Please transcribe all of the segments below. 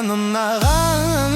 unağan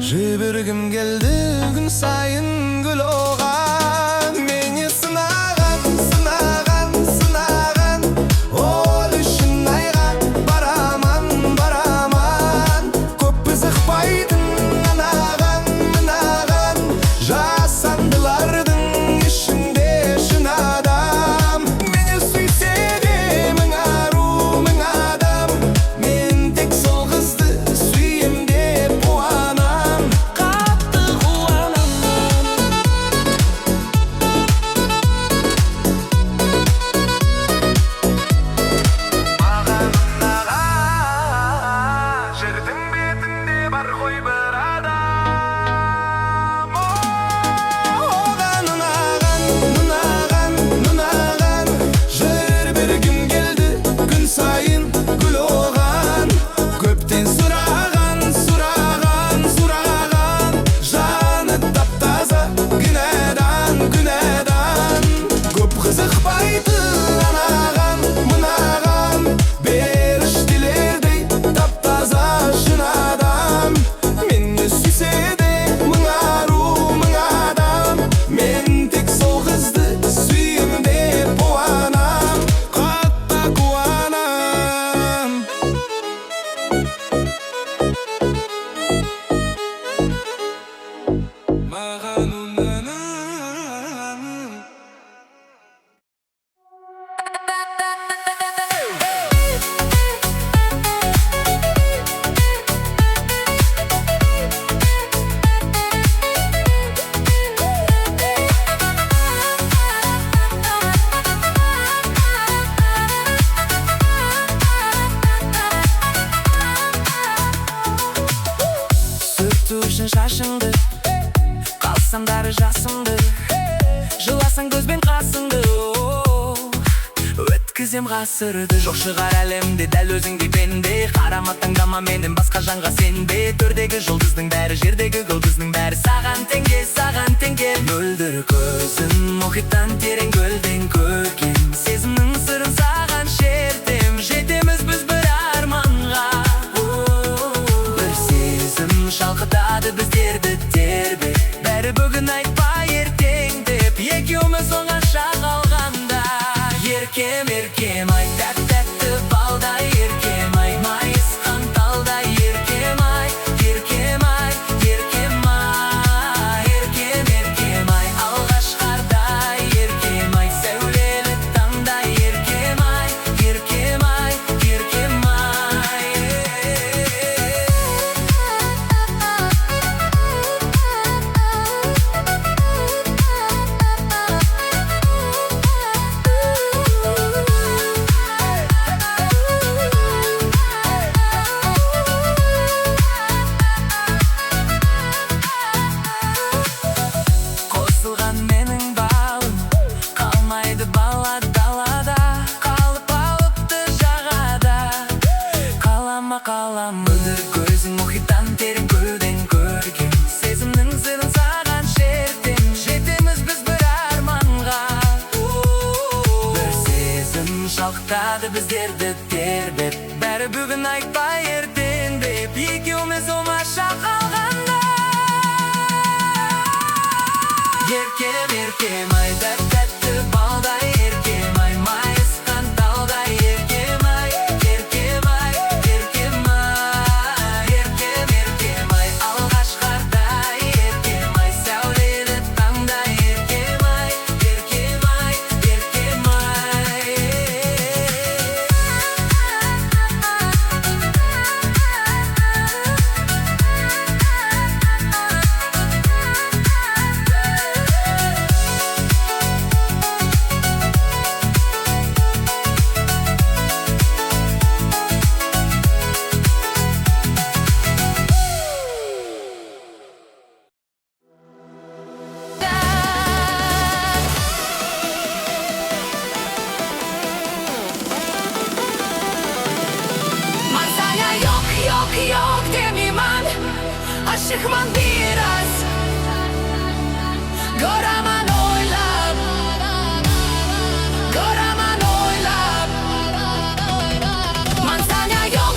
Jibirgim geldi gün sayın gül oğan Meni sınağan, sınağan, sınağan Ol üçün ayga baraman, baraman Köp kızıkpaydın anağan, mınağan Jasandılardın işinde şun adam Meni süysede mınaru mın adam Men tek sol kızdı süyem de puanam Kaptı kuanam Mağan unağan Жердің бетінде бар ғой бір адам Оған unağan, unağan, unağan Жыр бергім келді күн сайын гүл оған Көптен сұраған, сұраған, сұраған Жаны тап-таза күнәдан, күнәдан Көп қызықпайды анаған, мынаған Періштелердей тап-таза шын адам Мені сүйсе де мың ару, мың адам Мен тек сол қызды сүйем деп қуанам Қатты қуанам Маған ұнаған Сүрту үшін шашыңды Қалсам дары жасыңды Жыласаң көзбен қасыңды Өткізем ғасырды Жоқ шығар әлемде дәл өзіңдей пенде Қарама таңдама менен басқа жанға сенбе Төрдегі жұлдыздың бәрі жердегі гүлдіздің бәрі Саған теңге, саған теңге Мөлдір көзің мұхиттан терең көлден көрген Сезімнің сырын саған шертем Жетеміз біз бір арманға Бір сезім шалқытады біздерді тербеп Бәрі бүгін айтпай ертең деп Екеуміз оңаша қалғанда Еркем, еркем ай Тәп-тәтті балдай еркем ай Майысқан талдай еркем ай Еркем ай, еркем ай Еркем, еркем ай Алғашқардай еркем ай Сәулелі таңдай еркем ай Еркем ай, еркем ай Қосылған менің балым Қалмайды бала далада Қалып алыпты жағада Қалама, қалам Мөлдір көзің мұхиттан терең көлден көрген Сезімнің сырын саған шертем Жетеміз біз бір арманға Бір сезім шалқытады біздерді тербеп Бәрі бүгін айтпай ертең деп Екеуміз оңаша қалғанда Еркем, еркем ай Тәп-тәтті балдай еркем ай Майысқан талдай еркем ай Еркем ай, еркем ай Еркем, еркем ай Алғашқардай еркем ай Сәулелі таңдай еркем ай Еркем ай, еркем ай Yok demeyman Aşıkman biraz Göremen oylap Göremen oylap Man sana yok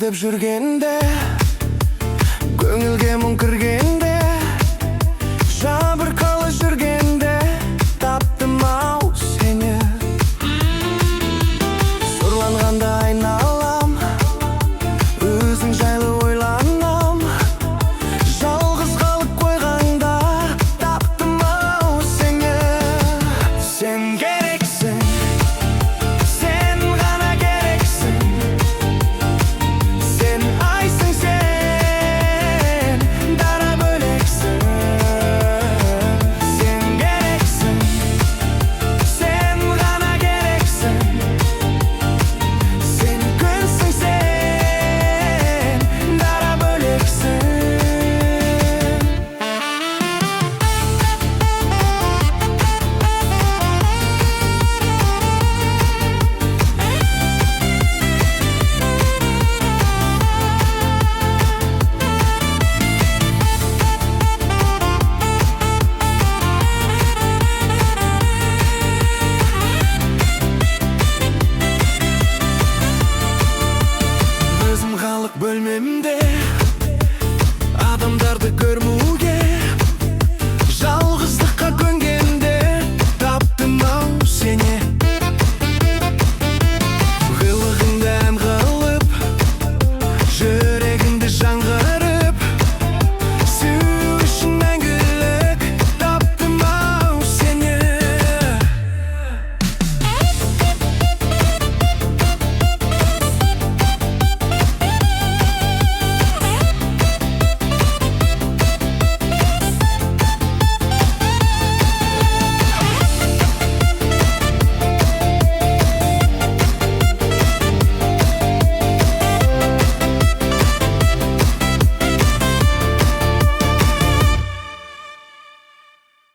іздеп жүргенде